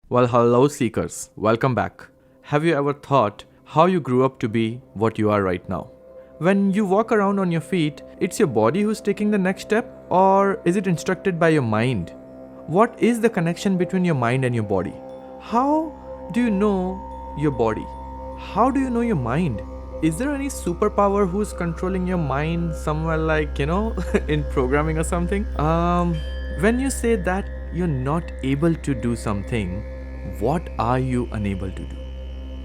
Well, hello, seekers. Welcome back. Have you ever thought how you grew up to be what you are right now? When you walk around on your feet, it's your body who's taking the next step, or is it instructed by your mind? What is the connection between your mind and your body? How do you know your body? How do you know your mind? Is there any superpower who's controlling your mind somewhere like, in programming or something? When you say that you're not able to do something, what are you unable to do?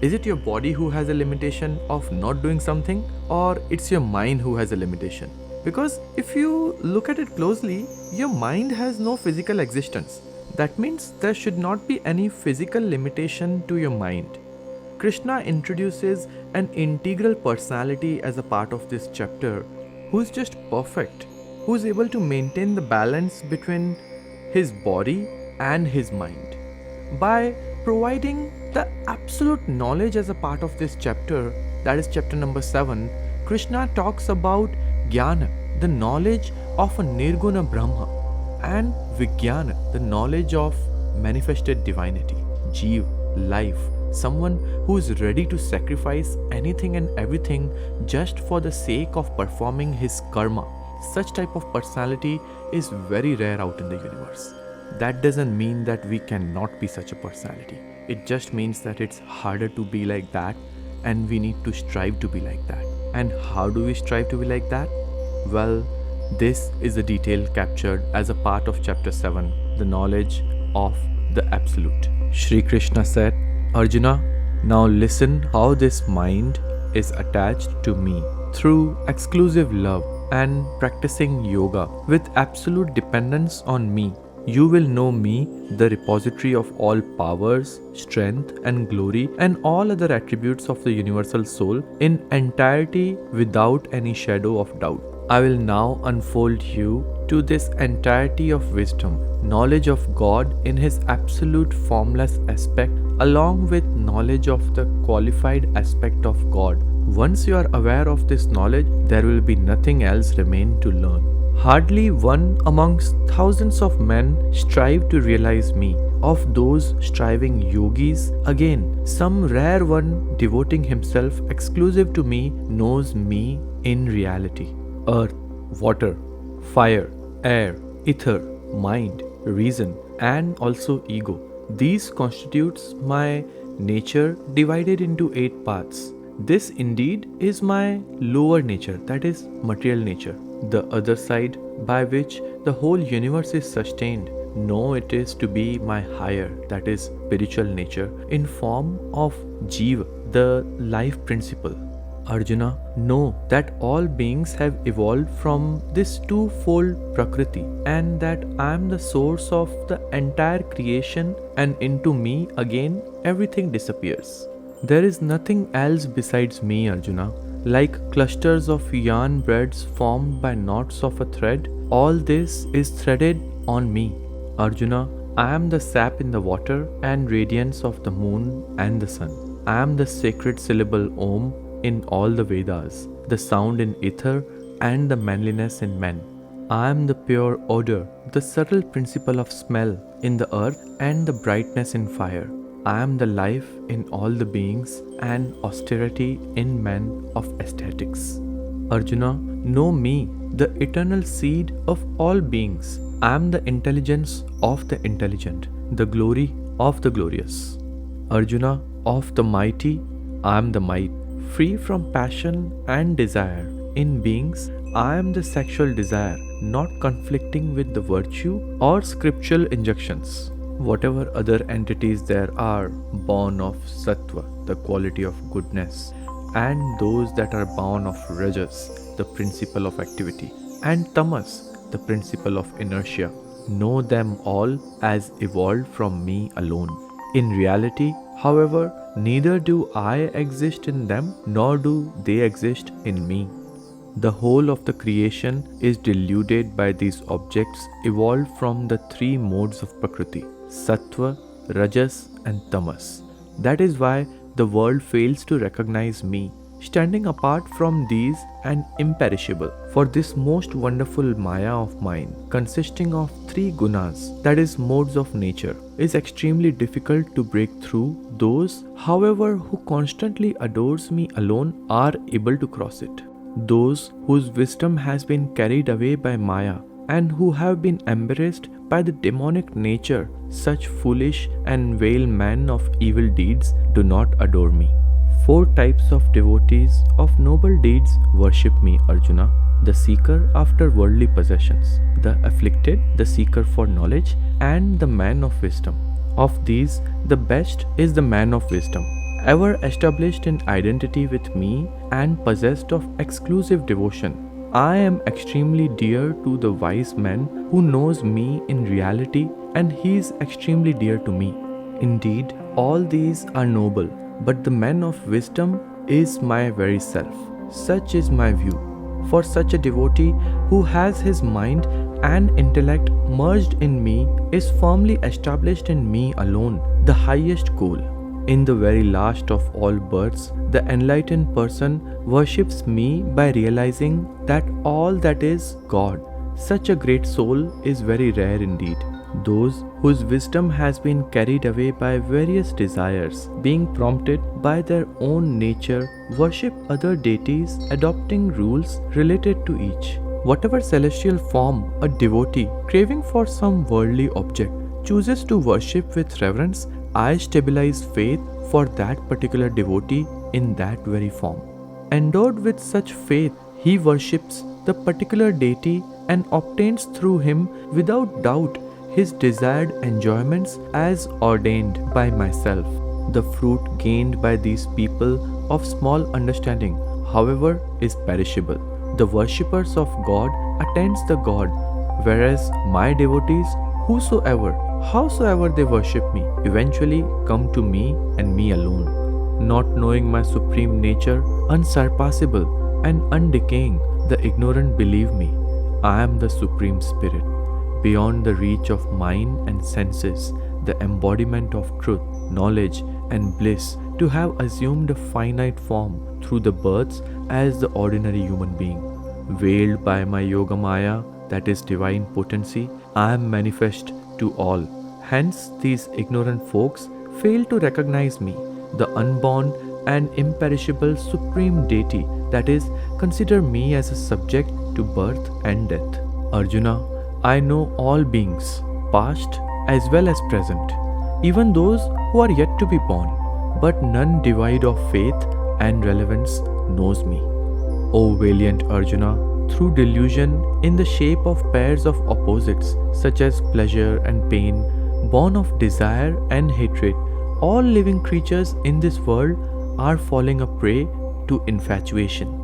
Is it your body who has a limitation of not doing something, or it's your mind who has a limitation? Because if you look at it closely, your mind has no physical existence. That means there should not be any physical limitation to your mind. Krishna introduces an integral personality as a part of this chapter who's just perfect, who's able to maintain the balance between his body and his mind. By providing the absolute knowledge as a part of this chapter, that is chapter number 7, Krishna talks about Jnana, the knowledge of a Nirguna Brahma, and Vijnana, the knowledge of manifested divinity, Jeev, life, someone who is ready to sacrifice anything and everything just for the sake of performing his karma. Such type of personality is very rare out in the universe. That doesn't mean that we cannot be such a personality. It just means that it's harder to be like that, and we need to strive to be like that. And how do we strive to be like that? Well, this is a detail captured as a part of chapter 7, the knowledge of the absolute. Shri Krishna said, Arjuna, now listen how this mind is attached to me through exclusive love and practicing yoga with absolute dependence on me. You will know me, the repository of all powers, strength and glory and all other attributes of the universal soul in entirety without any shadow of doubt. I will now unfold you to this entirety of wisdom, knowledge of God in his absolute formless aspect, along with knowledge of the qualified aspect of God. Once you are aware of this knowledge, there will be nothing else remain to learn. Hardly one amongst thousands of men strive to realize me. Of those striving yogis, again, some rare one devoting himself exclusive to me knows me in reality. Earth, water, fire, air, ether, mind, reason, and also ego. These constitutes my nature divided into 8 parts. This indeed is my lower nature, that is material nature. The other side by which the whole universe is sustained, know it is to be my higher, that is spiritual nature, in form of Jiva, the life principle. Arjuna, know that all beings have evolved from this twofold Prakriti, and that I am the source of the entire creation, and into me again everything disappears. There is nothing else besides me, Arjuna. Like clusters of yarn threads formed by knots of a thread, all this is threaded on me. Arjuna, I am the sap in the water and radiance of the moon and the sun. I am the sacred syllable Om in all the Vedas, the sound in ether and the manliness in men. I am the pure odor, the subtle principle of smell in the earth and the brightness in fire. I am the life in all the beings and austerity in men of aesthetics. Arjuna, know me, the eternal seed of all beings. I am the intelligence of the intelligent, the glory of the glorious. Arjuna, of the mighty, I am the might, free from passion and desire. In beings, I am the sexual desire, not conflicting with the virtue or scriptural injunctions. Whatever other entities there are, born of sattva, the quality of goodness, and those that are born of rajas, the principle of activity, and tamas, the principle of inertia, know them all as evolved from me alone. In reality, however, neither do I exist in them, nor do they exist in me. The whole of the creation is deluded by these objects evolved from the 3 modes of Prakriti, Sattva, Rajas and Tamas. That is why the world fails to recognize me, standing apart from these and imperishable. For this most wonderful Maya of mine, consisting of three gunas, that is modes of nature, is extremely difficult to break through. Those, however, who constantly adores me alone are able to cross it. Those whose wisdom has been carried away by Maya and who have been embarrassed by the demonic nature, such foolish and vile men of evil deeds do not adore me. Four types of devotees of noble deeds worship me, Arjuna: the seeker after worldly possessions, the afflicted, the seeker for knowledge, and the man of wisdom. Of these, the best is the man of wisdom, ever established in identity with me and possessed of exclusive devotion. I am extremely dear to the wise man who knows me in reality, and he is extremely dear to me. Indeed, all these are noble, but the man of wisdom is my very self. Such is my view. For such a devotee who has his mind and intellect merged in me is firmly established in me alone, the highest goal. In the very last of all births, the enlightened person worships me by realizing that all that is God. Such a great soul is very rare indeed. Those whose wisdom has been carried away by various desires, being prompted by their own nature, worship other deities, adopting rules related to each. Whatever celestial form a devotee, craving for some worldly object, chooses to worship with reverence, I stabilize faith for that particular devotee in that very form. Endowed with such faith, he worships the particular deity and obtains through him without doubt his desired enjoyments as ordained by myself. The fruit gained by these people of small understanding, however, is perishable. The worshippers of God attends the God, whereas my devotees, howsoever they worship me, eventually come to me and me alone. Not knowing my supreme nature, unsurpassable and undecaying, the ignorant believe me. I am the Supreme Spirit, beyond the reach of mind and senses, the embodiment of truth, knowledge and bliss, to have assumed a finite form through the births as the ordinary human being. Veiled by my Yoga Maya, that is divine potency, I am manifest to all. Hence these ignorant folks fail to recognize me, the unborn and imperishable supreme deity, that is, consider me as a subject to birth and death. Arjuna, I know all beings, past as well as present, even those who are yet to be born, but none devoid of faith and relevance knows me. O valiant Arjuna, through delusion in the shape of pairs of opposites such as pleasure and pain, born of desire and hatred, all living creatures in this world are falling a prey to infatuation.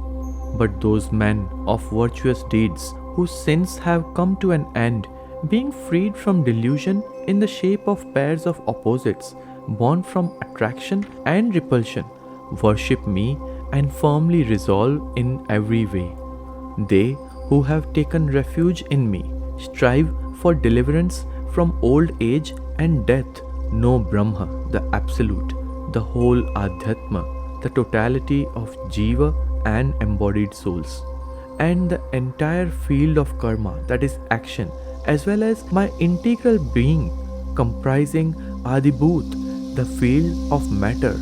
But those men of virtuous deeds whose sins have come to an end, being freed from delusion in the shape of pairs of opposites, born from attraction and repulsion, worship me and firmly resolve in every way. They who have taken refuge in me strive for deliverance from old age and death, know Brahma, the Absolute, the whole Adhyatma, the totality of Jiva and embodied souls, and the entire field of karma, that is action, as well as my integral being, comprising Adibhut, the field of matter,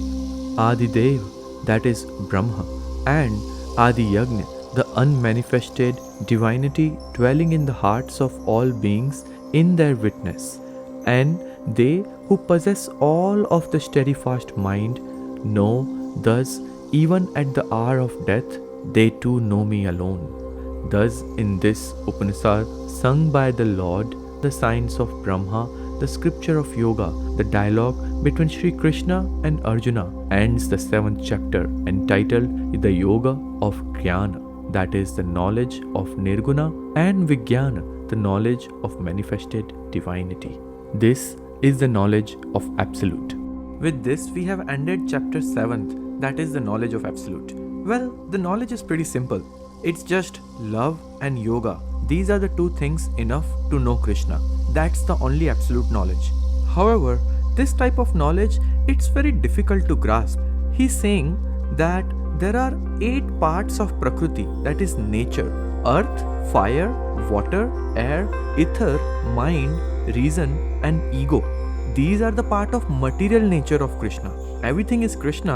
Adidev, that is Brahma, and Adiyagna, the unmanifested divinity dwelling in the hearts of all beings in their witness. And they who possess all of the steadfast mind know thus, even at the hour of death, they too know me alone. Thus, in this Upanishad sung by the Lord, the science of Brahma, the scripture of Yoga, the dialogue between Sri Krishna and Arjuna, ends the 7th chapter entitled The Yoga of Jnana, that is the knowledge of Nirguna, and Vijnana, the knowledge of manifested divinity. This is the knowledge of Absolute. With this, we have ended chapter 7th, that is the knowledge of Absolute. Well, the knowledge is pretty simple. It's just love and yoga. These are the two things enough to know Krishna. That's the only absolute knowledge. However, this type of knowledge, it's very difficult to grasp. He's saying that there are 8 parts of Prakriti, that is nature: earth, fire, water, air, ether, mind, reason, and ego. These are the part of material nature of Krishna. Everything is Krishna.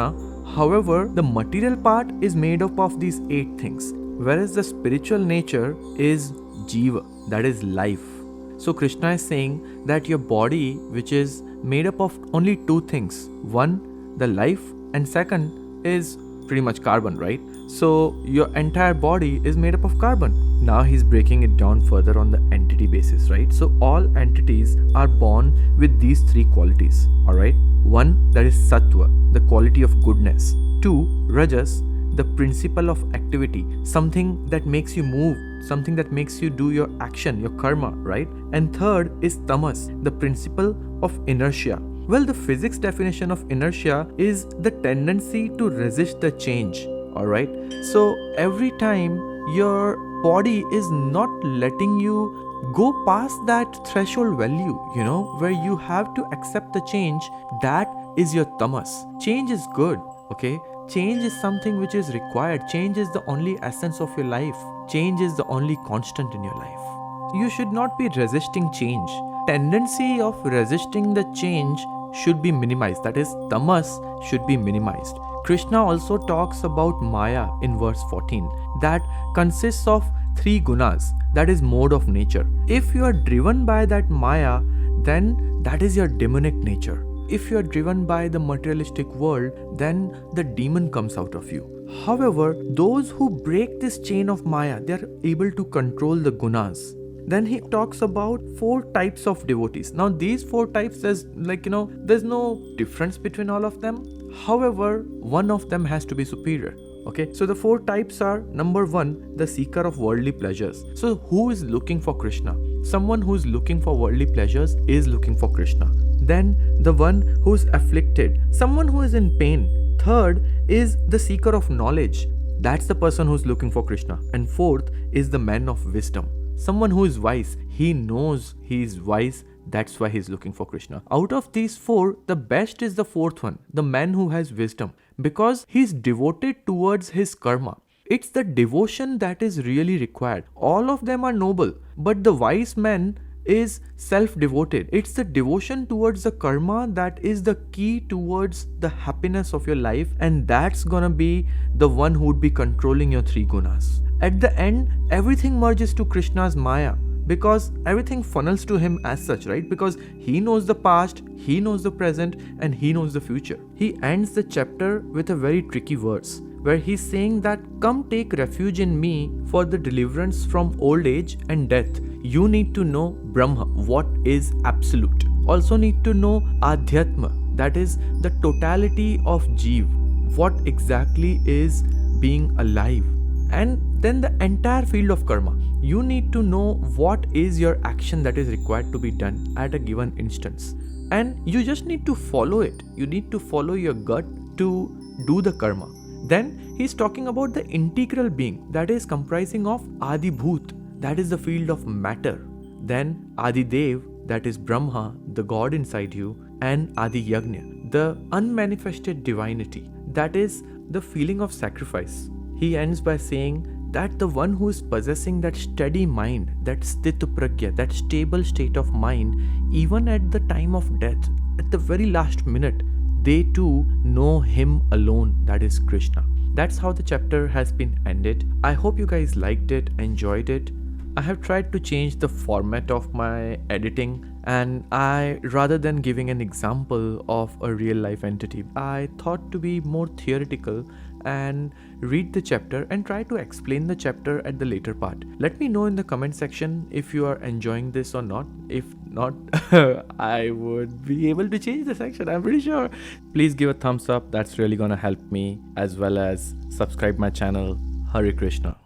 However, the material part is made up of these 8 things, whereas the spiritual nature is Jiva, that is life. So Krishna is saying that your body, which is made up of only 2 things, one, the life, and second is pretty much carbon, right? So your entire body is made up of carbon. Now he's breaking it down further on the entity basis, right? So all entities are born with these 3 qualities, alright? 1, that is Sattva, the quality of goodness. 2, Rajas, the principle of activity, something that makes you move, something that makes you do your action, your karma, right? And 3rd is Tamas, the principle of inertia. Well, the physics definition of inertia is the tendency to resist the change, alright? So every time your body is not letting you go past that threshold value, where you have to accept the change, that is your tamas. Change is good, okay? Change is something which is required. Change is the only essence of your life. Change is the only constant in your life. You should not be resisting change. Tendency of resisting the change should be minimized. That is, tamas should be minimized. Krishna also talks about Maya in verse 14, that consists of 3 gunas, that is mode of nature. If you are driven by that Maya, then that is your demonic nature. If you are driven by the materialistic world, then the demon comes out of you. However, those who break this chain of Maya, they are able to control the gunas. Then he talks about 4 types of devotees. Now these 4 types, there's no difference between all of them. However, one of them has to be superior. Okay, so the 4 types are: number 1, the seeker of worldly pleasures. So who is looking for Krishna? Someone who is looking for worldly pleasures is looking for Krishna. Then the one who is afflicted, someone who is in pain. 3rd is the seeker of knowledge. That's the person who is looking for Krishna. And 4th is the man of wisdom. Someone who is wise. He knows he is wise. That's why he's looking for Krishna. Out of these 4, the best is the 4th one, the man who has wisdom, because he's devoted towards his karma. It's the devotion that is really required. All of them are noble, but the wise man is self-devoted. It's the devotion towards the karma that is the key towards the happiness of your life, and that's gonna be the one who would be controlling your 3 gunas. At the end, everything merges to Krishna's Maya, because everything funnels to him as such, right? Because he knows the past, he knows the present, and he knows the future. He ends the chapter with a very tricky verse, where he's saying that, come take refuge in me for the deliverance from old age and death. You need to know Brahma, what is absolute. Also need to know Adhyatma, that is the totality of Jeev, what exactly is being alive. And then the entire field of karma. You need to know what is your action that is required to be done at a given instance. And you just need to follow it. You need to follow your gut to do the karma. Then he's talking about the integral being, that is comprising of Adi Bhut, that is the field of matter. Then Adi Dev, that is Brahma, the God inside you, and Adi Yagna, the unmanifested divinity, that is the feeling of sacrifice. He ends by saying that the one who is possessing that steady mind, that sthita pragya, that stable state of mind, even at the time of death, at the very last minute, they too know him alone, that is Krishna. That's how the chapter has been ended. I hope you guys liked it, enjoyed it. I have tried to change the format of my editing, and rather than giving an example of a real life entity, I thought to be more theoretical and read the chapter and try to explain the chapter at the later part. Let me know in the comment section if you are enjoying this or not. If not, I would be able to change the section, I'm pretty sure. Please give a thumbs up, that's really gonna help me, as well as subscribe my channel. Hare Krishna.